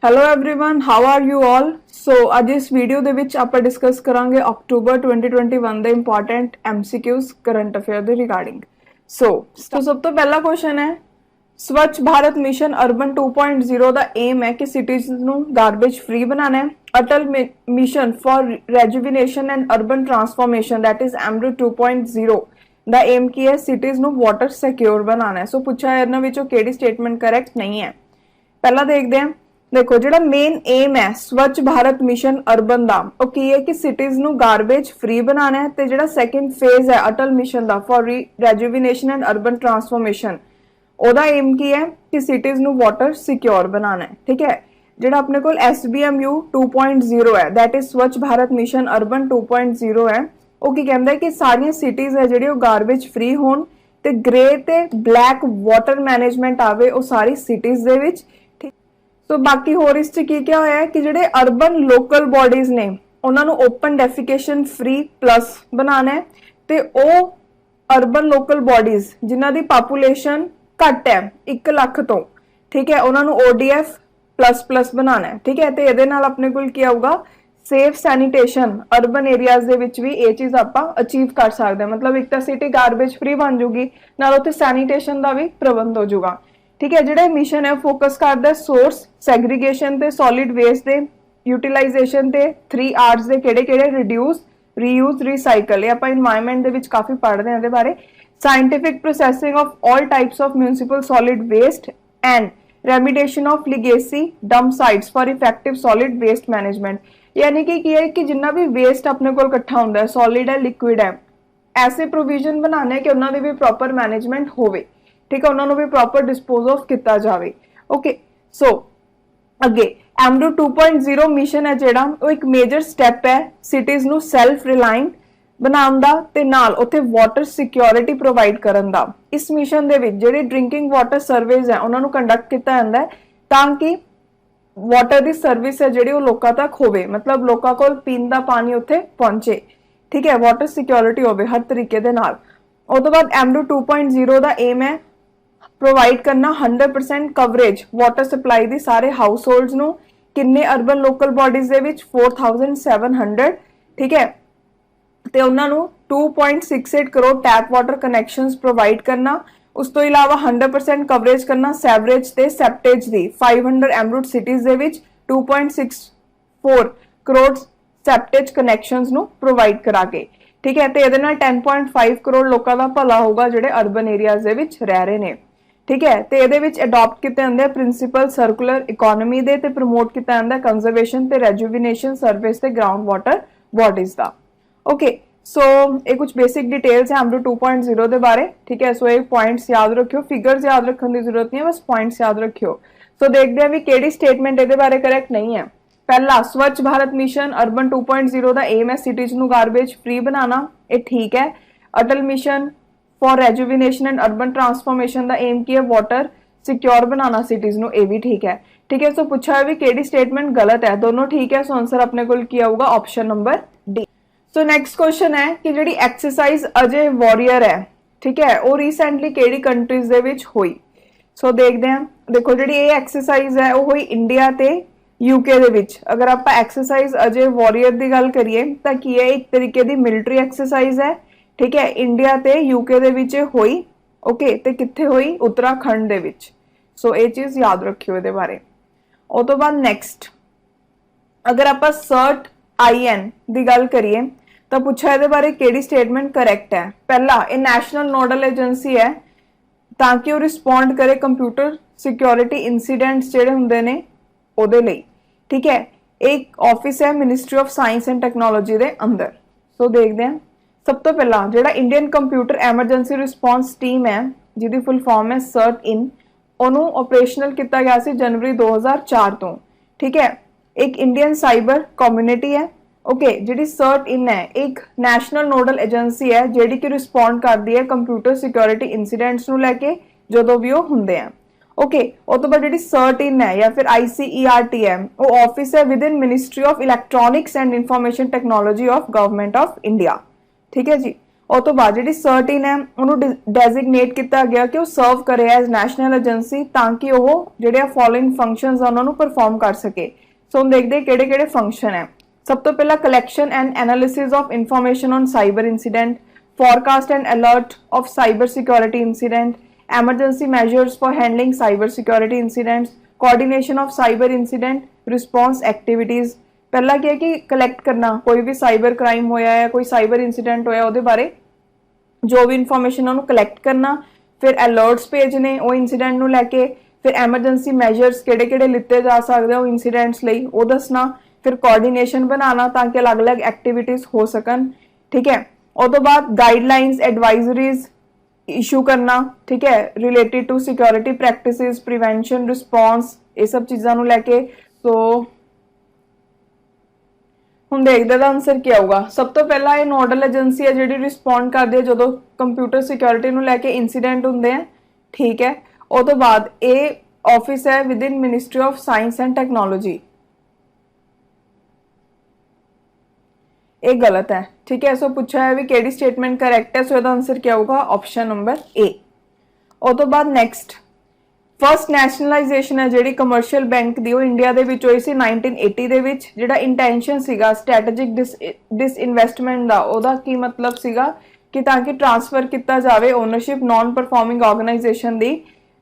Hello everyone, how are you all. So ਅੱਜ ਇਸ video ਦੇ ਵਿੱਚ ਆਪਾਂ ਡਿਸਕਸ ਕਰਾਂਗੇ ਅਕਤੂਬਰ 2021 ਦੇ ਇੰਪੋਰਟੈਂਟ ਐਮਸੀਕਿਊਜ਼ ਕਰੰਟ ਅਫੇਅਰ ਦੇ ਰਿਗਾਰਡਿੰਗ। ਸੋ ਸਭ ਤੋਂ ਪਹਿਲਾ ਕੁਐਸਚਨ ਹੈ, ਸਵੱਛ ਭਾਰਤ ਮਿਸ਼ਨ ਅਰਬਨ 2.0 ਦਾ ਏਮ ਹੈ ਕਿ ਸਿਟੀਜ਼ ਨੂੰ ਗਾਰਬੇਜ ਫ੍ਰੀ ਬਣਾਉਣਾ ਹੈ। Atal mission for rejuvenation and urban transformation that is AMRUT 2.0 ਦਾ ਏਮ ਕੀ ਹੈ, ਸਿਟੀਜ਼ ਨੂੰ ਵਾਟਰ ਸਿਕਿਉਰ ਬਣਾਉਣਾ ਹੈ। ਸੋ ਪੁੱਛਿਆ ਇਹਨਾਂ ਵਿੱਚੋਂ ਕਿਹੜੀ ਸਟੇਟਮੈਂਟ ਕਰੈਕਟ ਨਹੀਂ ਹੈ। ਪਹਿਲਾਂ ਦੇਖਦੇ ਹਾਂ। देखो जो मेन एम है स्वच्छ भारत मिशन अर्बन का वो की है कि सिटीज नू गारबेज फ्री बनाना है। तो जो सैकेंड फेज है अटल मिशन का for rejuvenation and urban transformation ओदा एम की है कि सिटीज नू वाटर सिक्योर बनाना है। ठीक है, जो अपने को SBMU 2.0 है दैट इज स्वच्छ भारत मिशन अर्बन 2.0 है वो की कहता है कि सारिया सिटीज है जी गारबेज फ्री होन ते ग्रे ते ब्लैक वाटर मैनेजमेंट आवे वो सारी सिटीज दे विच। तो बाकी होर इस की क्या होया है कि जिहड़े अर्बन लोकल बॉडीज ने उन्हां नूं ओपन डेफिकेशन फ्री प्लस बनाना है। ते ओ अर्बन लोकल बॉडीज जिन्हां दी पॉपुलेशन घट है 1 लाख तो, ठीक है, उन्हां नूं ODF प्लस प्लस बनाना है। ठीक है, तो इहदे नाल अपने कोल की आऊगा सेफ सैनीटेशन अर्बन एरियाज दे विच भी ये चीज़ आपां अचीव कर सकते हैं। मतलब एक तो सिटी गारबेज फ्री बन जूगी, नाल उत्थे सैनीटेशन का भी प्रबंध हो जाऊगा। ठीक है, जो मिशन है फोकस करता है सोर्स सैग्रीगेशन ते सॉलिड वेस्ट दे यूटिलाइजेशन ते 3 R's दे केड़े-केड़े रिड्यूस रीयूज रिसाइकल। ये आप एनवायरनमेंट दे विच काफी पढ़ते हैं इहदे बारे। Scientific processing of all types of municipal solid waste and remediation of legacy dump sites for effective solid waste management. यानी कि है कि जिन्ना भी वेस्ट अपने को इकट्ठा होंदा है, सॉलिड है लिक्विड है, ऐसे प्रोविजन बनाने कि उन्होंने भी प्रॉपर मैनेजमेंट होवे। ठीक है, उन्होंने भी प्रॉपर डिस्पोज ऑफ किया जाए। ओके, सो अगे अमृत 2.0 मिशन है जेड़ा वो एक मेजर स्टैप है सिटीज नू सैल्फ रिलायंट बनाउण दा ते नाल उत्थे वाटर सिक्योरिटी प्रोवाइड करन दा। इस मिशन दे विच जेड़ी ड्रिंकिंग वाटर सर्विस है उन्हां नू कंडक्ट किया जांदा है ताकि वाटर दी सर्विस है जेड़ी वो लोकां तक होवे, मतलब लोकां कोल पीण दा पानी उत्थे पहुंचे। ठीक है, वाटर सिक्योरिटी होवे हर तरीके दे नाल। उस तो बाद अमृत 2.0 दा एम है प्रोवाइड करना 100% कवरेज वाटर सप्लाई दी सारे हाउस होल्ड्स नू। किन्ने अर्बन लोकल बॉडीज दे विच 4700। ठीक है, ते उन्हां नू 2.68 crore tap water connections provide करना। उस तो इलावा 100% कवरेज करना सैवरेज ते सैप्टेज दी 500 अमृत सिटीज दे विच 2.64 करोड़ सैप्टेज कनैक्शंस नू प्रोवाइड करा के। ठीक है, ते इहदे नाल 10.5 करोड़ लोकां दा भला होगा जिहड़े अर्बन एरियाज दे विच रह रहे ने। ठीक है, तो ये अडॉप्ट किए जाते प्रिंसीपल सर्कुलर इकोनॉमी दे ते प्रमोट किया जाता कंजरवेशन ते रेजुविनेशन सर्विस ते ग्राउंड वाटर बॉडीज का। ओके, सो ये कुछ बेसिक डिटेल्स है अमृत 2.0 के बारे। ठीक है, सो ये पॉइंट्स याद रखियो, फिगर्स याद रखने की जरूरत नहीं है, बस पॉइंट्स याद रखियो। सो देखते हैं भी केड़ी स्टेटमेंट ये बारे करेक्ट नहीं है। पहला, स्वच्छ भारत मिशन अर्बन 2.0 का एम है सिटीज नू गारबेज फ्री बनाना, ये ठीक है। Atal mission for rejuvenation and urban transformation का एम की है वाटर सिक्योर बनाना सिटीज नू, ये भी ठीक है। ठीक है, सो पूछा है भी केड़ी स्टेटमेंट गलत है, दोनों ठीक है। सो आंसर अपने को किया होगा option number D. So next question है कि जी एक्सरसाइज अजय वॉरियर है, ठीक है, वो रिसेंटली केड़ी कंट्रीज दे विच हुई। सो देखते हैं। देखो जी ये एक्सरसाइज है वो हुई इंडिया ते यूके दे विच। अगर आप एक्सरसाइज अजय वॉरियर की गल करिए तो की है एक तरीके की मिलिटरी एक्सरसाइज है। ठीक है, इंडिया ते यूके दे विच हुई। ओके, ते कित्थे हुई? उत्तराखंड दे विच। सो ये चीज याद रखियो इहदे बारे। उस तो बाद नेक्स्ट, अगर आप सर्ट IN की गल करिए तो पूछा इहदे बारे केड़ी स्टेटमेंट करेक्ट है। पहला, ये नैशनल नोडल एजेंसी है ताकि वो रिस्पोंड करे कंप्यूटर सिक्योरिटी इंसीडेंट्स जिहड़े हुंदे ने उहदे लई। ठीक है, एक ऑफिस है ministry of science and technology के अंदर। सो देखते हैं। सब तो पहला जो Indian computer emergency response team है जिसकी फुल फॉर्म है सर्ट इन, उन्होंने ऑपरेशनल किया गया सी जनवरी 2004 तो। ठीक है, एक इंडियन साइबर कम्युनिटी है। ओके, जी सर्ट इन है एक नैशनल नोडल एजेंसी है जिहड़ी कि रिस्पॉन्ड करती है कंप्यूटर सिक्योरिटी इंसीडेंट्स नूं लैके जो भी वो हुंदे हैं। ओके, उस तो बाद जी सर्ट इन है या फिर ICERT है वो ऑफिस है with in ministry of electronics and information technology of government of India. ठीक है जी। ਉਹ ਤੋਂ ਬਾਅਦ ਜਿਹੜੀ CERT in ਹੈ ਉਹਨੂੰ ਡੈਜ਼ਿਗਨੇਟ ਕੀਤਾ ਗਿਆ ਕਿ ਉਹ ਸਰਵ ਕਰੇ ਐਜ਼ ਨੈਸ਼ਨਲ ਏਜੰਸੀ ਤਾਂ ਕਿ ਉਹ ਜਿਹੜੇ ਫੋਲੋਇੰਗ ਫੰਕਸ਼ਨਸ ਆ ਉਹਨਾਂ ਨੂੰ ਪਰਫਾਰਮ ਕਰ ਸਕੇ। ਸੋ ਹੁਣ ਦੇਖਦੇ ਕਿਹੜੇ ਕਿਹੜੇ ਫੰਕਸ਼ਨ ਹੈ। ਸਭ ਤੋਂ ਪਹਿਲਾਂ collection and analysis of information on cyber incident, forecast and alert of cyber security incident, emergency measures for handling cyber security incidents, coordination of cyber incident response activities। पहला क्या है कि कलेक्ट करना, कोई भी साइबर क्राइम होया है, कोई साइबर इंसीडेंट होया ਉਹਦੇ ਬਾਰੇ जो भी इन्फॉर्मेशन ਉਹਨੂੰ कलेक्ट करना, फिर अलर्ट्स भेजने ਉਹ इंसीडेंट ਨੂੰ ਲੈ ਕੇ, फिर एमरजेंसी मैजर्स ਕਿਹੜੇ ਕਿਹੜੇ ਲਿੱਤੇ ਜਾ ਸਕਦੇ ਉਹ इंसीडेंट्स ਲਈ ਉਹ ਦੱਸਣਾ, फिर कोऑर्डिनेशन बनाना ताकि अलग-अलग एक्टिविटीज हो सकन। ठीक है, और तो बाद गाइडलाइंस एडवाइजरीज इशू करना, ठीक है, related to security practices, prevention, response, ये सब चीज़ों को लैके। तो ਹੁਣ ਦੇਖਦੇ ਦਾ ਆਨਸਰ ਕੀ ਆਊਗਾ। ਸਭ ਤੋਂ ਪਹਿਲਾਂ ਇਹ ਨੋਡਲ ਏਜੰਸੀ ਹੈ ਜਿਹੜੀ ਰਿਸਪੌਂਡ ਕਰਦੀ ਹੈ ਜਦੋਂ ਕੰਪਿਊਟਰ ਸਿਕਿਉਰਿਟੀ ਨੂੰ ਲੈ ਕੇ ਇਨਸੀਡੈਂਟ ਹੁੰਦੇ ਆ। ਠੀਕ ਹੈ, ਉਹ ਤੋਂ ਬਾਅਦ ਇਹ ਆਫਿਸ ਹੈ with in ministry of science and technology. ਇਹ गलत है। ठीक है, सो पूछा है भी केड़ी स्टेटमेंट करैक्ट है, सो ਇਹਦਾ आंसर क्या होगा, ऑप्शन नंबर ए। ਉਸ ਤੋਂ ਬਾਅਦ ਨੈਕਸਟ ਫਸਟ ਨੈਸ਼ਨਲਾਈਜੇਸ਼ਨ ਹੈ ਜਿਹੜੀ ਕਮਰਸ਼ੀਅਲ ਬੈਂਕ ਦੀ ਉਹ ਇੰਡੀਆ ਦੇ ਵਿੱਚ ਹੋਈ ਸੀ 1980 ਦੇ ਵਿੱਚ। ਜਿਹੜਾ ਇੰਟੈਂਸ਼ਨ ਸੀਗਾ ਸਟ੍ਰੈਟੇਜਿਕ ਡਿਸਇਨਵੈਸਟਮੈਂਟ ਦਾ, ਉਹਦਾ ਕੀ ਮਤਲਬ ਸੀਗਾ ਕਿ ਤਾਂ ਕਿ ਟ੍ਰਾਂਸਫਰ ਕੀਤਾ ਜਾਵੇ ਓਨਰਸ਼ਿਪ ਨਾਨ ਪਰਫਾਰਮਿੰਗ ਆਰਗੇਨਾਈਜੇਸ਼ਨ ਦੀ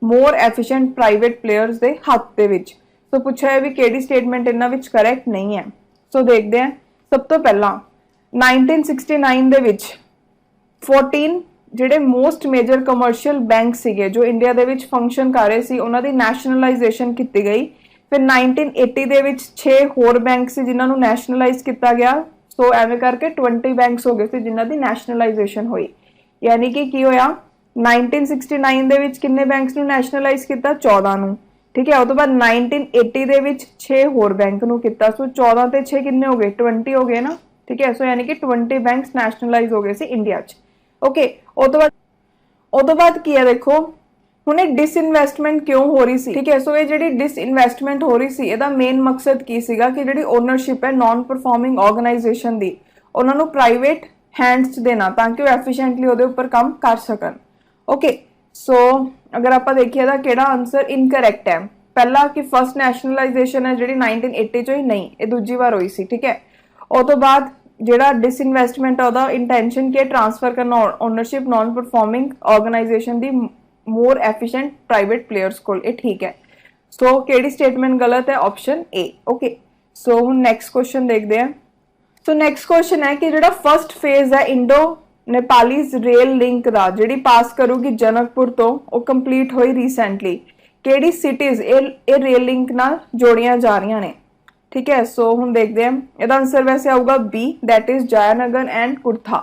ਮੋਰ ਐਫੀਸ਼ੀਐਂਟ ਪ੍ਰਾਈਵੇਟ ਪਲੇਅਰਸ ਦੇ ਹੱਥ ਦੇ ਵਿੱਚ। ਸੋ ਪੁੱਛਿਆ ਹੈ ਵੀ ਕਿਹੜੀ ਸਟੇਟਮੈਂਟ ਇਹਨਾਂ ਵਿੱਚ ਕਰੈਕਟ ਨਹੀਂ ਹੈ। ਸੋ ਦੇਖਦੇ ਹਾਂ। ਸਭ ਤੋਂ ਪਹਿਲਾਂ 1969 ਦੇ ਵਿੱਚ 14 ਜਿਹੜੇ ਮੋਸਟ ਮੇਜਰ ਕਮਰਸ਼ੀਅਲ ਬੈਂਕ ਸੀਗੇ ਜੋ ਇੰਡੀਆ ਦੇ ਵਿੱਚ ਫੰਕਸ਼ਨ ਕਰ ਰਹੇ ਸੀ ਉਹਨਾਂ ਦੀ ਨੈਸ਼ਨਲਾਈਜੇਸ਼ਨ ਕੀਤੀ ਗਈ। ਫਿਰ 1980 ਦੇ ਵਿੱਚ 6 ਹੋਰ ਬੈਂਕ ਸੀ ਜਿਨ੍ਹਾਂ ਨੂੰ ਨੈਸ਼ਨਲਾਈਜ਼ ਕੀਤਾ ਗਿਆ। ਸੋ ਐਵੇਂ ਕਰਕੇ 20 ਬੈਂਕਸ ਹੋ ਗਏ ਸੀ ਜਿਨ੍ਹਾਂ ਦੀ ਨੈਸ਼ਨਲਾਈਜੇਸ਼ਨ ਹੋਈ। ਯਾਨੀ ਕਿ ਕੀ ਹੋਇਆ 1969 ਦੇ ਵਿੱਚ ਕਿੰਨੇ ਬੈਂਕਸ ਨੂੰ ਨੈਸ਼ਨਲਾਈਜ਼ ਕੀਤਾ, 14 ਨੂੰ। ठीक है, ਉਸ ਤੋਂ ਬਾਅਦ 1980 ਦੇ ਵਿੱਚ 6 ਹੋਰ ਬੈਂਕ ਨੂੰ ਕੀਤਾ। ਸੋ 14 ਤੇ 6 ਕਿੰਨੇ ਹੋ ਗਏ, 20 ਹੋ ਗਏ ਨਾ। ठीक है, सो यानी कि 20 ਬੈਂਕਸ ਨੈਸ਼ਨਲਾਈਜ਼ ਹੋ ਗਏ ਸੀ ਇੰਡੀਆ 'ਚ। ਓਕੇ, ਉਹ ਤੋਂ ਬਾਅਦ ਕੀ ਹੈ ਦੇਖੋ ਹੁਣ ਇਹ ਡਿਸਇਨਵੈਸਟਮੈਂਟ ਕਿਉਂ ਹੋ ਰਹੀ ਸੀ। ਠੀਕ ਹੈ, ਸੋ ਇਹ ਜਿਹੜੀ ਡਿਸਇਨਵੈਸਟਮੈਂਟ ਹੋ ਰਹੀ ਸੀ ਇਹਦਾ ਮੇਨ ਮਕਸਦ ਕੀ ਸੀਗਾ ਕਿ ਜਿਹੜੀ ਓਨਰਸ਼ਿਪ ਹੈ ਨਾਨ ਪਰਫਾਰਮਿੰਗ ਆਰਗੇਨਾਈਜੇਸ਼ਨ ਦੀ ਉਹਨਾਂ ਨੂੰ ਪ੍ਰਾਈਵੇਟ ਹੈਂਡਸ 'ਚ ਦੇਣਾ ਤਾਂ ਕਿ ਉਹ ਐਫੀਸ਼ੀਐਂਟਲੀ ਉਹਦੇ ਉੱਪਰ ਕੰਮ ਕਰ ਸਕਣ। ਓਕੇ, ਸੋ ਅਗਰ ਆਪਾਂ ਦੇਖੀਏ ਤਾਂ ਕਿਹੜਾ ਆਨਸਰ ਇਨਕਰੈਕਟ ਹੈ। ਪਹਿਲਾ ਕਿ ਫਸਟ ਨੈਸ਼ਨਲਾਈਜੇਸ਼ਨ ਹੈ ਜਿਹੜੀ 1980 'ਚ ਹੋਈ, ਨਹੀਂ, ਇਹ ਦੂਜੀ ਵਾਰ ਹੋਈ ਸੀ। ਠੀਕ ਹੈ, ਉਹ ਤੋਂ ਬਾਅਦ ਜਿਹੜਾ ਡਿਸਇਨਵੈਸਟਮੈਂਟ ਉਹਦਾ ਇੰਟੈਂਸ਼ਨ ਕੀ ਟ੍ਰਾਂਸਫਰ ਕਰਨਾ ਓਨਰਸ਼ਿਪ ਨਾਨ ਪਰਫਾਰਮਿੰਗ ਆਰਗੇਨਾਈਜੇਸ਼ਨ ਦੀ ਮੋਰ ਐਫੀਸ਼ੀਐਂਟ ਪ੍ਰਾਈਵੇਟ ਪਲੇਅਰਸ ਕੋਲ। ਇਹ ਠੀਕ ਹੈ। ਸੋ ਕਿਹੜੀ ਸਟੇਟਮੈਂਟ ਗਲਤ ਹੈ, ਆਪਸ਼ਨ ਏ। ਓਕੇ, ਸੋ ਹੁਣ ਨੈਕਸਟ ਕੁਐਸਚਨ ਦੇਖਦੇ ਹਾਂ। ਸੋ ਨੈਕਸਟ ਕੁਐਸਚਨ ਹੈ ਕਿ ਜਿਹੜਾ ਫਸਟ ਫੇਜ਼ ਹੈ ਇੰਡੋ ਨੇਪਾਲੀਜ਼ ਰੇਲ ਲਿੰਕ ਦਾ ਜਿਹੜੀ ਪਾਸ ਕਰੂਗੀ ਜਨਕਪੁਰ ਤੋਂ, ਉਹ ਕੰਪਲੀਟ ਹੋਈ ਰੀਸੈਂਟਲੀ। ਕਿਹੜੀ ਸਿਟੀਜ਼ ਇਹ ਰੇਲ ਲਿੰਕ ਨਾਲ ਜੋੜੀਆਂ ਜਾ ਰਹੀਆਂ ਨੇ। ठीक है, सो हम देखते हैं। ਇਹਦਾ ਆਨਸਰ ਵੈਸੇ ਆਊਗਾ B, that is Jaynagar and Kurtha.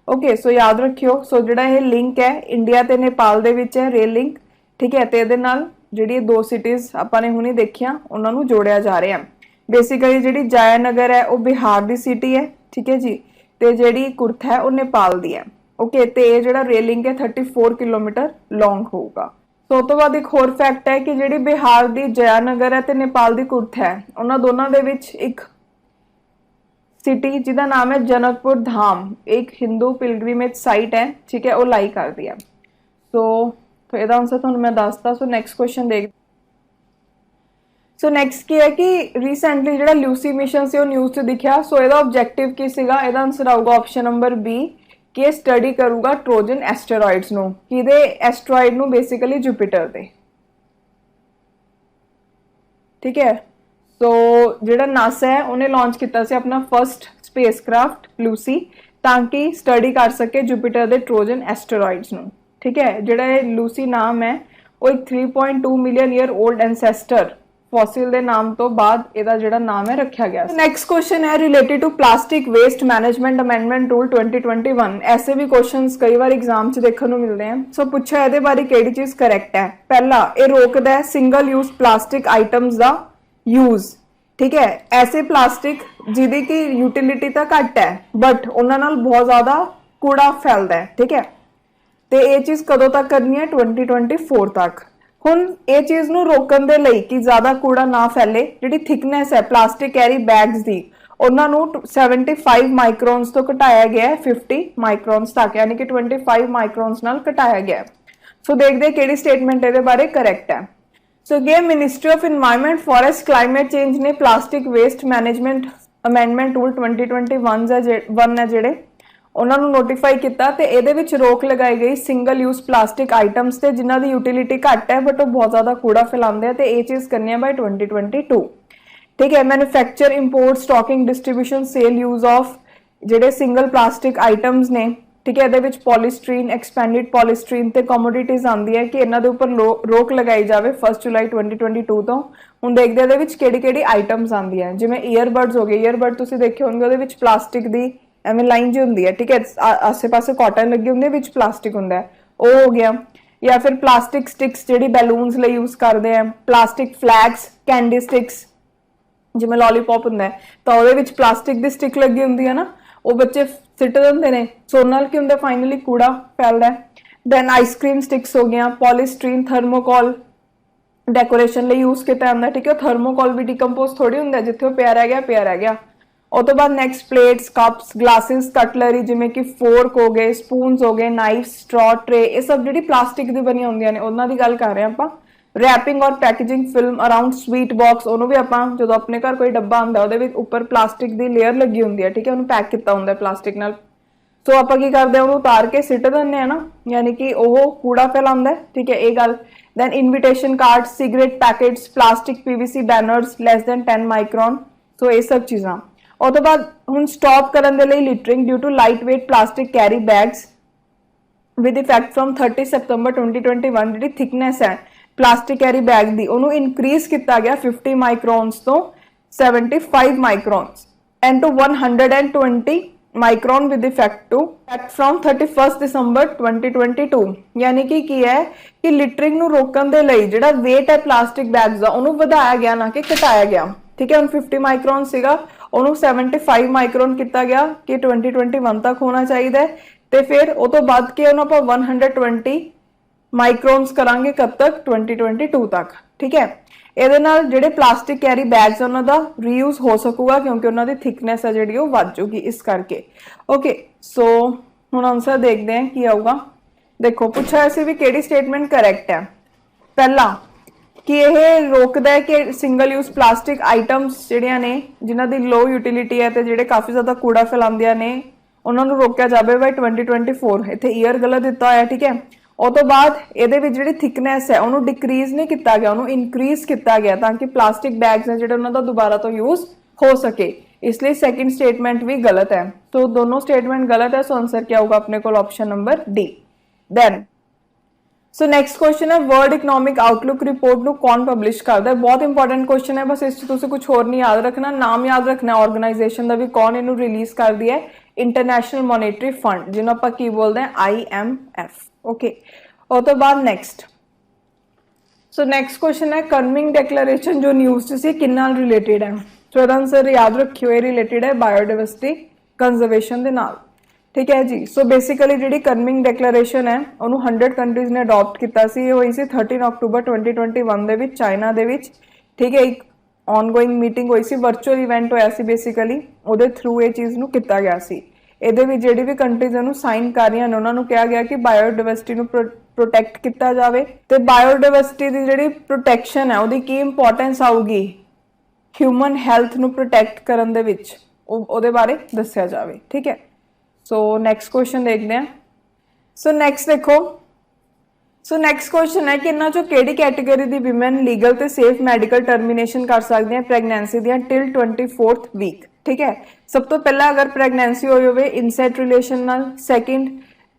Okay, so याद रखियो। सो ਜਿਹੜਾ ਇਹ ਲਿੰਕ ਹੈ ਇੰਡੀਆ ਤੇ ਨੇਪਾਲ ਦੇ ਵਿੱਚ ਹੈ ਰੇਲ ਲਿੰਕ। ਠੀਕ ਹੈ, ਤੇ ਇਹਦੇ ਨਾਲ ਜਿਹੜੀ ਦੋ ਸਿਟੀਜ਼ ਆਪਾਂ ਨੇ ਹੁਣੇ ਦੇਖੀਆਂ ਉਹਨਾਂ ਨੂੰ ਜੋੜਿਆ ਜਾ ਰਿਹਾ। ਬੇਸਿਕਲੀ ਜਿਹੜੀ ਜयनगर ਹੈ ਉਹ ਬਿਹਾਰ ਦੀ ਸਿਟੀ ਹੈ। ਠੀਕ ਹੈ ਜੀ, ਤੇ ਜਿਹੜੀ ਕੁਰਥਾ ਹੈ ਉਹ ਨੇਪਾਲ ਦੀ ਹੈ। ਓਕੇ, ਤੇ ਇਹ ਜਿਹੜਾ ਰੇਲ ਲਿੰਕ ਹੈ 34 ਕਿਲੋਮੀਟਰ ਲੌਂਗ ਹੋਊਗਾ। ਸੋ ਤੋਂ ਬਾਅਦ ਇੱਕ ਹੋਰ ਫੈਕਟ ਹੈ ਕਿ ਜਿਹੜੀ ਬਿਹਾਰ ਦੀ ਜयनगर ਹੈ ਤੇ ਨੇਪਾਲ ਦੀ ਕੁਰਥਾ ਹੈ ਉਹਨਾਂ ਦੋਨਾਂ ਦੇ ਵਿੱਚ ਇੱਕ ਸਿਟੀ ਜਿਹਦਾ ਨਾਮ ਹੈ ਜਨਕਪੁਰ ਧਾਮ, ਇੱਕ ਹਿੰਦੂ ਪਿਲਗ੍ਰਿਮੇਜ ਸਾਈਟ ਹੈ। ਠੀਕ ਹੈ, ਉਹ ਲਾਈ ਕਰਦੀ ਹੈ। ਸੋ ਇਹਦਾ ਆਨਸਰ ਤੁਹਾਨੂੰ ਮੈਂ ਦੱਸਤਾ। ਸੋ ਨੈਕਸਟ ਕੁਐਸਚਨ ਦੇਖ। ਸੋ ਨੈਕਸਟ ਕੀ ਹੈ ਕਿ ਰੀਸੈਂਟਲੀ ਜਿਹੜਾ ਲੂਸੀ ਮਿਸ਼ਨ ਸੀ ਉਹ ਨਿਊਜ਼ 'ਚ ਦਿਖਿਆ। ਸੋ ਇਹਦਾ ਆਬਜੈਕਟਿਵ ਕੀ ਸੀਗਾ, ਇਹਦਾ ਆਨਸਰ ਆਊਗਾ ਆਪਸ਼ਨ ਨੰਬਰ ਬੀ ਕਿ ਇਹ ਸਟੱਡੀ ਕਰੂਗਾ ਟ੍ਰੋਜਨ ਐਸਟਰੋਇਡਸ ਨੂੰ। ਕਿਹਦੇ ਐਸਟਰੋਇਡ ਨੂੰ, ਬੇਸਿਕਲੀ ਜੁਪੀਟਰ ਦੇ। ਠੀਕ ਹੈ, ਸੋ ਜਿਹੜਾ ਨਾਸਾ ਹੈ ਉਹਨੇ ਲਾਂਚ ਕੀਤਾ ਸੀ ਆਪਣਾ ਫਸਟ ਸਪੇਸਕ੍ਰਾਫਟ ਲੂਸੀ ਤਾਂ ਕਿ ਸਟੱਡੀ ਕਰ ਸਕੇ ਜੁਪੀਟਰ ਦੇ ਟ੍ਰੋਜਨ ਐਸਟਰੋਇਡਸ ਨੂੰ। ਠੀਕ ਹੈ, ਜਿਹੜਾ ਇਹ ਲੂਸੀ ਨਾਮ ਹੈ ਉਹ ਇੱਕ 3.2 ਮਿਲੀਅਨ ਈਅਰ 올ਡ ਐਂਸੈਸਟਰ ਫॉसिल ਦੇ ਨਾਮ ਤੋਂ ਬਾਅਦ ਇਹਦਾ ਜਿਹੜਾ ਨਾਮ ਹੈ ਰੱਖਿਆ ਗਿਆ। ਨੈਕਸਟ ਕੁਐਸਚਨ ਹੈ related to plastic waste management amendment rule 2021। ਐਸੇ ਵੀ ਕੁਐਸਚਨਸ ਕਈ ਵਾਰ ਐਗਜ਼ਾਮ 'ਚ ਦੇਖਣ ਨੂੰ ਮਿਲਦੇ ਹਨ। ਸੋ ਪੁੱਛਿਆ ਇਹਦੇ ਬਾਰੇ ਕਿਹੜੀ ਚੀਜ਼ ਕਰੈਕਟ ਹੈ। ਪਹਿਲਾ, ਇਹ ਰੋਕਦਾ ਹੈ ਸਿੰਗਲ ਯੂਜ਼ ਪਲਾਸਟਿਕ ਆਈਟਮਸ ਦਾ ਯੂਜ਼। ਠੀਕ ਹੈ, ਐਸੇ ਪਲਾਸਟਿਕ ਜਿਹਦੀ ਕਿ ਯੂਟਿਲਿਟੀ ਤਾਂ ਘੱਟ ਹੈ ਬਟ ਉਹਨਾਂ ਨਾਲ ਬਹੁਤ ਜ਼ਿਆਦਾ ਕੂੜਾ ਫੈਲਦਾ ਹੈ। ਠੀਕ ਹੈ, ਤੇ ਇਹ ਚੀਜ਼ ਕਦੋਂ ਤੱਕ ਕਰਨੀ ਹੈ, 2024 ਤੱਕ। ਹੁਣ ਇਹ ਚੀਜ਼ ਨੂੰ ਰੋਕਣ ਦੇ ਲਈ ਕਿ ਜ਼ਿਆਦਾ ਕੂੜਾ ਨਾ ਫੈਲੇ, ਜਿਹੜੀ ਥਿਕਨੈਸ ਹੈ ਪਲਾਸਟਿਕ ਕੈਰੀ ਬੈਗਸ ਦੀ ਉਹਨਾਂ ਨੂੰ 75 ਮਾਈਕਰੋਨਸ ਤੋਂ ਘਟਾਇਆ ਗਿਆ ਹੈ 50 ਮਾਈਕਰੋਨਸ ਤੱਕ, ਯਾਨੀ ਕਿ 25 ਮਾਈਕਰੋਨਸ ਨਾਲ ਘਟਾਇਆ ਗਿਆ। ਸੋ ਦੇਖਦੇ ਕਿਹੜੀ ਸਟੇਟਮੈਂਟ ਇਹਦੇ ਬਾਰੇ ਕਰੈਕਟ ਹੈ। ਸੋ ਅਗੇ ministry of environment forest climate change ਨੇ ਪਲਾਸਟਿਕ ਵੇਸਟ ਮੈਨੇਜਮੈਂਟ ਅਮੈਂਡਮੈਂਟ ਟੂਲ 2021 ਹੈ ਜਿਹੜੇ ਉਹਨਾਂ ਨੂੰ ਨੋਟੀਫਾਈ ਕੀਤਾ ਤੇ ਇਹਦੇ ਵਿੱਚ ਰੋਕ ਲਗਾਈ ਗਈ ਸਿੰਗਲ ਯੂਜ਼ ਪਲਾਸਟਿਕ ਆਈਟਮਸ ਤੇ ਜਿਨ੍ਹਾਂ ਦੀ ਯੂਟਿਲਿਟੀ ਘੱਟ ਹੈ ਬਟ ਉਹ ਬਹੁਤ ਜ਼ਿਆਦਾ ਕੂੜਾ ਫੈਲਾਉਂਦੇ ਆ ਤੇ ਇਹ ਚੀਜ਼ ਕਰਨੀ ਹੈ ਬਾਈ 2022। ਠੀਕ ਹੈ, manufacture import stocking distribution sale use of ਜਿਹੜੇ ਸਿੰਗਲ ਪਲਾਸਟਿਕ ਆਈਟਮਸ ਨੇ, ਠੀਕ ਹੈ, ਇਹਦੇ ਵਿੱਚ ਪੋਲੀਸਟਰੀਨ ਐਕਸਪੈਂਡਡ ਪੋਲੀਸਟਰੀਨ ਤੇ ਕਮੋਡਿਟੀਜ਼ ਆਉਂਦੀ ਹੈ ਕਿ ਇਹਨਾਂ ਦੇ ਉੱਪਰ ਰੋਕ ਲਗਾਈ ਜਾਵੇ 1 ਜੁਲਾਈ 2022 ਤੋਂ। ਹੁਣ ਦੇਖਦੇ ਇਹਦੇ ਵਿੱਚ ਕਿਹੜੀ ਕਿਹੜੀ ਆਈਟਮਸ ਆਉਂਦੀਆਂ, ਜਿਵੇਂ ਈਅਰਬਡਸ ਹੋ ਗਏ, ਈਅਰਬਡ ਤੁਸੀਂ ਦੇਖੇ ਹੋਣਗੇ ਉਹਦੇ ਵਿੱਚ ਪਲਾਸਟਿਕ ਦੀ ਐਵੇਂ ਲਾਈਨ ਜੀ ਹੁੰਦੀ ਹੈ, ਠੀਕ ਹੈ, ਆਸੇ ਪਾਸੇ ਕਾਟਨ ਲੱਗੀ ਹੁੰਦੀ ਹੈ, ਵਿੱਚ ਪਲਾਸਟਿਕ ਹੁੰਦਾ ਹੈ, ਉਹ ਹੋ ਗਿਆ। ਜਾਂ ਫਿਰ ਪਲਾਸਟਿਕ ਸਟਿਕਸ ਜਿਹੜੀ ਬੈਲੂਨਸ ਲਈ ਯੂਜ਼ ਕਰਦੇ ਆ, ਪਲਾਸਟਿਕ ਫਲੈਗਸ, ਕੈਂਡੀ ਸਟਿਕਸ ਜਿਵੇਂ ਲੋਲੀਪੌਪ ਹੁੰਦਾ ਹੈ ਤਾਂ ਉਹਦੇ ਵਿੱਚ ਪਲਾਸਟਿਕ ਦੀ ਸਟਿਕ ਲੱਗੀ ਹੁੰਦੀ ਹੈ ਨਾ, ਉਹ ਬੱਚੇ ਸਿੱਟ ਦਿੰਦੇ ਨੇ, ਸੋ ਨਾਲ ਕੀ ਹੁੰਦਾ ਫਾਈਨਲੀ ਕੂੜਾ ਫੈਲਦਾ ਹੈ। ਦੈਨ ਆਈਸਕ੍ਰੀਮ ਸਟਿਕਸ ਹੋ ਗਿਆ, ਪੋਲੀਸਟਰੀਨ ਥਰਮੋਕੋਲ ਡੈਕੋਰੇਸ਼ਨ ਲਈ ਯੂਜ਼ ਕੀਤਾ ਜਾਂਦਾ, ਠੀਕ ਹੈ, ਥਰਮੋਕੋਲ ਵੀ ਡੀਕੰਪੋਜ਼ ਥੋੜੀ ਹੁੰਦਾ, ਜਿੱਥੇ ਉਹ ਪਿਆ ਰਹਿ ਗਿਆ। ਉਹ ਤੋਂ ਬਾਅਦ next plates, cups, glasses, cutlery ਜਿਵੇਂ ਕਿ ਫੋਰਕ ਹੋ ਗਏ, ਸਪੂਨਸ ਹੋ ਗਏ, ਨਾਈਫ, ਸਟ੍ਰॉ, ਟਰੇ, ਇਹ ਸਭ ਜਿਹੜੀ ਪਲਾਸਟਿਕ ਦੀ ਬਣੀ ਹੁੰਦੀਆਂ ਨੇ ਉਹਨਾਂ ਦੀ ਗੱਲ ਕਰ ਰਹੇ ਆਪਾਂ। ਰੈਪਿੰਗ ਔਰ ਪੈਕੇजिंग ਫਿਲਮ ਅਰਾਊਂਡ ਸਵੀਟ ਬਾਕਸ, ਉਹਨੂੰ ਵੀ ਆਪਾਂ ਜਦੋਂ ਆਪਣੇ ਘਰ ਕੋਈ ਡੱਬਾ ਆਉਂਦਾ ਉਹਦੇ ਵਿੱਚ ਉੱਪਰ ਪਲਾਸਟਿਕ ਦੀ ਲੇਅਰ ਲੱਗੀ ਹੁੰਦੀ ਹੈ, ਠੀਕ ਹੈ, ਉਹਨੂੰ ਪੈਕ ਕੀਤਾ ਹੁੰਦਾ ਪਲਾਸਟਿਕ ਨਾਲ, ਸੋ ਆਪਾਂ ਕੀ ਕਰਦੇ ਹਾਂ ਉਹਨੂੰ ਉਤਾਰ ਕੇ ਸਿੱਟ ਦਿੰਦੇ ਆ ਨਾ, ਯਾਨੀ ਕਿ ਉਹ ਕੂੜਾ ਫੈਲਾਉਂਦਾ, ਠੀਕ ਹੈ, ਇਹ ਗੱਲ। Then invitation card, cigarette packets, plastic PVC banners less than 10 micron, so ਇਹ ਸਭ ਚੀਜ਼ਾਂ। ਉਹ ਤੋਂ ਬਾਅਦ ਹੁਣ ਸਟਾਪ ਕਰਨ ਦੇ ਲਈ littering due to light weight plastic carry bags with effect from 30 ਸਤੰਬਰ 2021 ਜਿਹੜੀ ਥਿਕਨੈਸ ਹੈ ਪਲਾਸਟਿਕ ਕੈਰੀ ਬੈਗ ਦੀ ਉਹਨੂੰ ਇਨਕਰੀਜ਼ ਕੀਤਾ ਗਿਆ 50 ਮਾਈਕਰੋਨਸ ਤੋਂ 75 microns and to 120 micron with effect from 31 ਦਸੰਬਰ 2022। ਯਾਨੀ ਕਿ ਕੀ ਹੈ ਕਿ ਲਿਟਰਿੰਗ ਨੂੰ ਰੋਕਣ ਦੇ ਲਈ ਜਿਹੜਾ weight ਹੈ ਪਲਾਸਟਿਕ ਬੈਗਸ ਦਾ ਉਹਨੂੰ ਵਧਾਇਆ ਗਿਆ ਨਾ ਕਿ ਘਟਾਇਆ ਗਿਆ, ਠੀਕ ਹੈ। ਹੁਣ 50 ਮਾਈਕਰੋਨ ਸੀਗਾ ਉਹਨੂੰ 75 ਮਾਈਕਰੋਨ ਕੀਤਾ ਗਿਆ ਕਿ 2021 ਤੱਕ ਹੋਣਾ ਚਾਹੀਦਾ ਹੈ ਤੇ ਫਿਰ ਉਹ ਤੋਂ ਬਾਅਦ ਕਿ ਉਹਨੂੰ ਆਪਾਂ 120 ਮਾਈਕਰੋਨਸ ਕਰਾਂਗੇ ਕਦ ਤੱਕ 2022 ਤੱਕ, ਠੀਕ ਹੈ। ਇਹਦੇ ਨਾਲ ਜਿਹੜੇ ਪਲਾਸਟਿਕ ਕੈਰੀ ਬੈਗਸ ਉਹਨਾਂ ਦਾ ਰੀਯੂਜ਼ ਹੋ ਸਕੂਗਾ ਕਿਉਂਕਿ ਉਹਨਾਂ ਦੀ ਥਿਕਨੈਸ ਹੈ ਜਿਹੜੀ ਉਹ ਵੱਧ ਜੂਗੀ ਇਸ ਕਰਕੇ। ਓਕੇ, ਸੋ ਹੁਣ ਆਨਸਰ ਦੇਖਦੇ ਹਾਂ ਕੀ ਆਊਗਾ। ਦੇਖੋ ਪੁੱਛਿਆ ਸੀ ਵੀ ਕਿਹੜੀ ਸਟੇਟਮੈਂਟ ਕਰੈਕਟ ਹੈ। ਪਹਿਲਾ ਕਿ ਇਹ ਰੋਕਦਾ ਹੈ ਕਿ ਸਿੰਗਲ ਯੂਜ਼ ਪਲਾਸਟਿਕ ਆਈਟਮਸ ਜਿਹੜੀਆਂ ਨੇ ਜਿਨ੍ਹਾਂ ਦੀ ਲੋ ਯੂਟਿਲਿਟੀ ਹੈ ਤੇ ਜਿਹੜੇ ਕਾਫੀ ਜ਼ਿਆਦਾ ਕੂੜਾ ਫੈਲਾਉਂਦੀਆਂ ਨੇ ਉਹਨਾਂ ਨੂੰ ਰੋਕਿਆ ਜਾਵੇ ਬਾਈ 2024। ਇੱਥੇ ਈਅਰ ਗਲਤ ਦਿੱਤਾ ਹੋਇਆ, ਠੀਕ ਹੈ। ਉਹ ਤੋਂ ਬਾਅਦ ਇਹਦੇ ਵਿੱਚ ਜਿਹੜੀ ਥਿਕਨੈਸ ਹੈ ਉਹਨੂੰ ਡਿਕਰੀਜ਼ ਨਹੀਂ ਕੀਤਾ ਗਿਆ, ਉਹਨੂੰ ਇਨਕਰੀਜ਼ ਕੀਤਾ ਗਿਆ ਤਾਂ ਕਿ ਪਲਾਸਟਿਕ ਬੈਗਸ ਨੇ ਜਿਹੜੇ ਉਹਨਾਂ ਦਾ ਦੁਬਾਰਾ ਤੋਂ ਯੂਜ਼ ਹੋ ਸਕੇ, ਇਸ ਲਈ ਸੈਕਿੰਡ ਸਟੇਟਮੈਂਟ ਵੀ ਗਲਤ ਹੈ। ਸੋ ਦੋਨੋਂ ਸਟੇਟਮੈਂਟ ਗਲਤ ਹੈ, ਸੋ ਆਨਸਰ ਕੀ ਆਊਗਾ ਆਪਣੇ ਕੋਲ option number D. Then so next question ਹੈ ਵਰਲਡ ਇਕਨੋਮਿਕ ਆਊਟਲੁੱਕ ਰਿਪੋਰਟ ਨੂੰ ਕੌਣ ਪਬਲਿਸ਼ ਕਰਦਾ ਹੈ। ਬਹੁਤ ਇੰਪੋਰਟੈਂਟ ਕੁਐਸਚਨ ਹੈ, ਬਸ ਇਸ ਚ ਤੁਸੀਂ ਕੁਝ ਹੋਰ ਨਹੀਂ ਯਾਦ ਰੱਖਣਾ, ਨਾਮ ਯਾਦ ਰੱਖਣਾ ਆਰਗੇਨਾਈਜੇਸ਼ਨ ਦਾ ਵੀ ਕੌਣ ਇਹਨੂੰ ਰਿਲੀਜ਼ ਕਰਦੀ ਹੈ, ਇੰਟਰਨੈਸ਼ਨਲ ਮੋਨੇਟਰੀ ਫੰਡ ਜਿਹਨੂੰ ਆਪਾਂ ਕੀ ਬੋਲਦੇ ਹਾਂ IMF। ਓਕੇ, ਉਹ ਤੋਂ ਬਾਅਦ ਨੈਕਸਟ ਸੋ ਨੈਕਸਟ ਕੁਐਸਚਨ ਹੈ ਕਨਮਿੰਗ ਡੈਕਲੇਰੇਸ਼ਨ ਜੋ ਨਿਊਜ਼ ਚ ਸੀ ਕਿੰਨਾ ਨਾਲ ਰਿਲੇਟਡ ਹੈ। ਸੋ ਇਹਦਾ ਆਨਸਰ ਯਾਦ ਰੱਖਿਓ, ਇਹ ਰਿਲੇਟਡ ਹੈ ਬਾਇਓਡਾਇਵਰਸਿਟੀ ਕੰਜ਼ਰਵੇਸ਼ਨ ਦੇ ਨਾਲ, ਠੀਕ ਹੈ ਜੀ। ਸੋ ਬੇਸਿਕਲੀ ਜਿਹੜੀ ਕਨਮਿੰਗ ਡੈਕਲੇਰੇਸ਼ਨ ਹੈ ਉਹਨੂੰ 100 ਕੰਟਰੀਜ਼ ਨੇ ਅਡਾਪਟ ਕੀਤਾ ਸੀ, ਇਹ ਹੋਈ ਸੀ 13 ਅਕਤੂਬਰ 2021 ਦੇ ਵਿੱਚ ਚਾਈਨਾ ਦੇ ਵਿੱਚ, ਠੀਕ ਹੈ। ਇੱਕ ਔਨਗੋਇੰਗ ਮੀਟਿੰਗ ਹੋਈ ਸੀ, ਵਰਚੁਅਲ ਇਵੈਂਟ ਹੋਇਆ ਸੀ ਬੇਸਿਕਲੀ, ਉਹਦੇ ਥਰੂ ਇਹ ਚੀਜ਼ ਨੂੰ ਕੀਤਾ ਗਿਆ ਸੀ। ਇਹਦੇ ਵਿੱਚ ਜਿਹੜੀ ਵੀ ਕੰਟਰੀਜ਼ ਇਹਨੂੰ ਸਾਈਨ ਕਰ ਰਹੀਆਂ ਨੇ ਉਹਨਾਂ ਨੂੰ ਕਿਹਾ ਗਿਆ ਕਿ ਬਾਇਓਡਾਇਵਰਸਿਟੀ ਨੂੰ ਪ੍ਰੋਟੈਕਟ ਕੀਤਾ ਜਾਵੇ ਤੇ ਬਾਇਓਡਾਇਵਰਸਿਟੀ ਦੀ ਜਿਹੜੀ ਪ੍ਰੋਟੈਕਸ਼ਨ ਹੈ ਉਹਦੀ ਕੀ ਇੰਪੋਰਟੈਂਸ ਆਊਗੀ ਹਿਊਮਨ ਹੈਲਥ ਨੂੰ ਪ੍ਰੋਟੈਕਟ ਕਰਨ ਦੇ ਵਿੱਚ, ਉਹਦੇ ਬਾਰੇ ਦੱਸਿਆ ਜਾਵੇ, ਠੀਕ ਹੈ। ਸੋ ਨੈਕਸਟ ਕੁਐਸਚਨ ਦੇਖਦੇ ਹਾਂ। ਸੋ ਨੈਕਸਟ ਦੇਖੋ, ਸੋ ਨੈਕਸਟ ਕੁਐਸਚਨ ਹੈ ਕਿ ਇਹਨਾਂ ਚੋਂ ਕਿਹੜੀ ਕੈਟਾਗਰੀ ਦੀ ਵਿਮਨ ਲੀਗਲ ਤੇ ਸੇਫ ਮੈਡੀਕਲ ਟਰਮੀਨੇਸ਼ਨ ਕਰ ਸਕਦੀਆਂ ਪ੍ਰੈਗਨੈਂਸੀ ਦੀਆਂ ਟਿਲ 24th ਵੀਕ, ਠੀਕ ਹੈ। ਸਭ ਤੋਂ ਪਹਿਲਾਂ ਅਗਰ ਪ੍ਰੈਗਨੈਂਸੀ ਹੋਈ ਹੋਵੇ ਇਨਸੈਟ ਰਿਲੇਸ਼ਨ ਨਾਲ, ਸੈਕਿੰਡ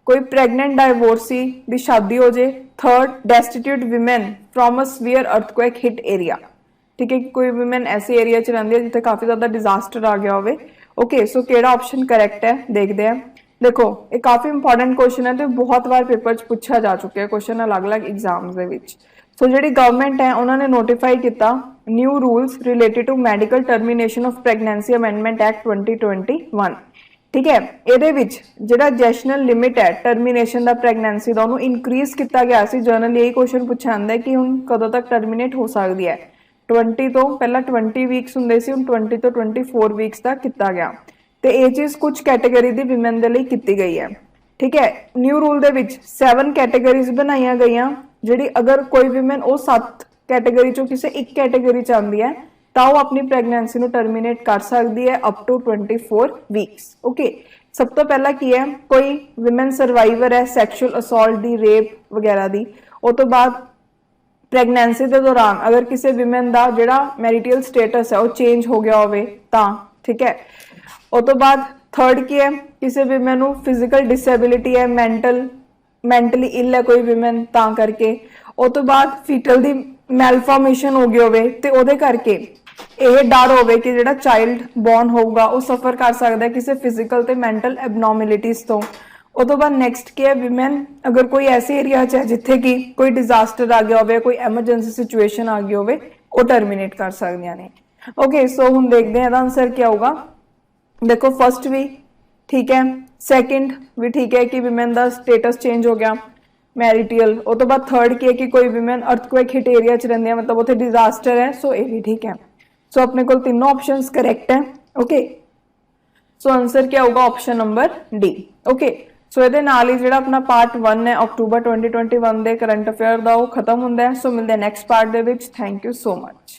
ਕੋਈ ਪ੍ਰੈਗਨੈਂਟ ਡਾਈਵੋਰਸੀ ਦੀ ਸ਼ਾਦੀ ਹੋ ਜੇ, third destitute women from a severe earthquake hit area, ਠੀਕ ਹੈ, ਕੋਈ ਵਿਮਨ ਐਸੇ ਏਰੀਆ ਚ ਰਹਿੰਦੀ ਹੈ ਜਿੱਥੇ ਕਾਫੀ ਜ਼ਿਆਦਾ ਡਿਜ਼ਾਸਟਰ ਆ ਗਿਆ ਹੋਵੇ। ਓਕੇ, ਸੋ ਕਿਹੜਾ ਆਪਸ਼ਨ ਕਰੈਕਟ ਹੈ ਦੇਖਦੇ ਹਾਂ। ਦੇਖੋ ਇਹ ਕਾਫੀ ਇੰਪੋਰਟੈਂਟ ਕੁਐਸਚਨ ਹੈ ਤੇ ਬਹੁਤ ਵਾਰ ਪੇਪਰ ਚ ਪੁੱਛਿਆ ਜਾ ਚੁੱਕਿਆ ਕੁਐਸਚਨ ਅਲੱਗ-ਅਲੱਗ ਐਗਜ਼ਾਮਸ ਦੇ ਵਿੱਚ। ਸੋ ਜਿਹੜੀ ਗਵਰਨਮੈਂਟ ਹੈ ਉਹਨਾਂ ਨੇ ਨੋਟੀਫਾਈ ਕੀਤਾ new rules related to medical termination of pregnancy amendment act 2021, ਠੀਕ ਹੈ। ਇਹਦੇ ਵਿੱਚ ਜਿਹੜਾ ਜੈਸ਼ਨਲ ਲਿਮਿਟ ਹੈ ਟਰਮੀਨੇਸ਼ਨ ਦਾ ਪ੍ਰੈਗਨੈਂਸੀ ਦਾ ਉਹਨੂੰ ਇਨਕਰੀਜ਼ ਕੀਤਾ ਗਿਆ ਸੀ। ਜਨਰਲੀ ਇਹ ਕੁਐਸਚਨ ਪੁੱਛਿਆ ਜਾਂਦਾ ਹੈ ਕਿ ਹੁਣ ਕਦੋਂ ਤੱਕ ਟਰਮੀਨੇਟ ਹੋ ਸਕਦੀ ਹੈ, 20 ਤੋਂ ਪਹਿਲਾਂ 20 ਵੀਕਸ ਹੁੰਦੇ ਸੀ, ਹੁਣ 20 ਤੋਂ 24 ਵੀਕਸ ਤੱਕ ਕੀਤਾ ਗਿਆ ਤੇ ਇਹ ਚੀਜ਼ ਕੁਝ ਕੈਟਾਗਰੀ ਦੀ ਵਿਮਨ ਦੇ ਲਈ ਕੀਤੀ ਗਈ ਹੈ। ਠੀਕ ਹੈ, ਨਿਊ ਰੂਲ ਦੇ ਵਿੱਚ 7 ਕੈਟਾਗਰੀਜ਼ ਬਣਾਈਆਂ ਗਈਆਂ, ਜਿਹੜੀ ਅਗਰ ਕੋਈ ਵਿਮਨ ਉਹ 7 ਕੈਟਾਗਰੀ ਚੋਂ ਕਿਸੇ ਇੱਕ ਕੈਟਾਗਰੀ ਚ ਆਉਂਦੀ ਹੈ ਤਾਂ ਉਹ ਆਪਣੀ ਪ੍ਰੈਗਨੈਂਸੀ ਨੂੰ ਟਰਮੀਨੇਟ ਕਰ ਸਕਦੀ ਹੈ ਅਪ ਟੂ 24 ਵੀਕਸ। ਓਕੇ, ਸਭ ਤੋਂ ਪਹਿਲਾਂ ਕੀ ਹੈ, ਕੋਈ ਵਿਮਨ ਸਰਵਾਈਵਰ ਹੈ ਸੈਕਸ਼ੂਅਲ ਅਸੌਲਟ ਦੀ, ਰੇਪ ਵਗੈਰਾ ਦੀ, ਉਹ ਤੋਂ ਬਾਅਦ ਪ੍ਰੈਗਨੈਂਸੀ ਦੇ ਦੌਰਾਨ ਅਗਰ ਕਿਸੇ ਵਿਮਨ ਦਾ ਜਿਹੜਾ ਮੈਰਿਟਲ ਸਟੇਟਸ ਹੈ ਉਹ ਚੇਂਜ ਹੋ ਗਿਆ ਹੋਵੇ ਤਾਂ, ਠੀਕ ਹੈ। ਉਹ ਤੋਂ ਬਾਅਦ ਥਰਡ ਕੀ ਹੈ, ਕਿਸੇ ਵਿਮਨ ਨੂੰ ਫਿਜ਼ੀਕਲ ਡਿਸੇਬਿਲਿਟੀ ਹੈ, ਮੈਂਟਲੀ ਇਲ ਹੈ ਕੋਈ ਵਿਮਨ ਤਾਂ ਕਰਕੇ। ਉਹ ਤੋਂ ਬਾਅਦ ਫੀਟਲ ਦੀ ਮੈਲਫਾਰਮੇਸ਼ਨ ਹੋ ਗਈ ਹੋਵੇ ਤੇ ਉਹਦੇ ਕਰਕੇ ਇਹ ਡਰ ਹੋਵੇ ਕਿ ਜਿਹੜਾ ਚਾਈਲਡ ਬੌਰਨ ਹੋਊਗਾ ਉਹ ਸਫਰ ਕਰ ਸਕਦਾ ਹੈ ਕਿਸੇ ਫਿਜ਼ੀਕਲ ਤੇ ਮੈਂਟਲ ਐਬਨੋਰਮੈਲਿਟੀਜ਼ ਤੋਂ। ਉਹ ਤੋਂ ਬਾਅਦ ਨੈਕਸਟ ਕੀ ਹੈ, ਵਿਮਨ ਅਗਰ ਕੋਈ ਐਸੇ ਏਰੀਆ 'ਚ ਹੈ ਜਿੱਥੇ ਕਿ ਕੋਈ ਡਿਜ਼ਾਸਟਰ ਆ ਗਿਆ ਹੋਵੇ, ਕੋਈ ਐਮਰਜੈਂਸੀ ਸਿਚੁਏਸ਼ਨ ਆ ਗਈ ਹੋਵੇ, ਉਹ ਟਰਮੀਨੇਟ ਕਰ ਸਕਦੀਆਂ ਨੇ। ਓਕੇ, ਸੋ ਹੁਣ ਦੇਖਦੇ ਹਾਂ ਇਹਦਾ ਆਨਸਰ ਕੀ ਆਊਗਾ। ਦੇਖੋ ਫਸਟ ਵੀ ਠੀਕ ਹੈ, ਸੈਕਿੰਡ ਵੀ ਠੀਕ ਹੈ ਕਿ ਵਿਮਨ ਦਾ ਸਟੇਟਸ ਚੇਂਜ ਹੋ ਗਿਆ ਮੈਰਿਟਲ। ਉਹ ਤੋਂ ਬਾਅਦ ਥਰਡ ਕੀ ਹੈ ਕਿ ਕੋਈ ਵਿਮਨ ਅਰਥਕੁਏਕ ਹਿਟ ਏਰੀਆ 'ਚ ਰਹਿੰਦੀ ਹੈ, ਮਤਲਬ ਉੱਥੇ ਡਿਜ਼ਾਸਟਰ ਹੈ, ਸੋ ਇਹ ਵੀ ਠੀਕ ਹੈ। ਸੋ ਆਪਣੇ ਕੋਲ ਤਿੰਨੋਂ ਆਪਸ਼ਨਸ ਕਰੈਕਟ ਹੈ। ਓਕੇ, ਸੋ ਆਨਸਰ ਕੀ ਆਊਗਾ ਆਪਸ਼ਨ ਨੰਬਰ ਡੀ। ਓਕੇ, ਸੋ ਇਹਦੇ ਨਾਲ ਹੀ ਜਿਹੜਾ ਆਪਣਾ ਪਾਰਟ 1 ਹੈ ਅਕਤੂਬਰ 2021 ਦੇ ਕਰੰਟ ਅਫੇਅਰ ਦਾ ਉਹ ਖਤਮ ਹੁੰਦਾ ਹੈ। ਸੋ ਮਿਲਦੇ ਨੈਕਸਟ ਪਾਰਟ ਦੇ ਵਿੱਚ। Thank you so much.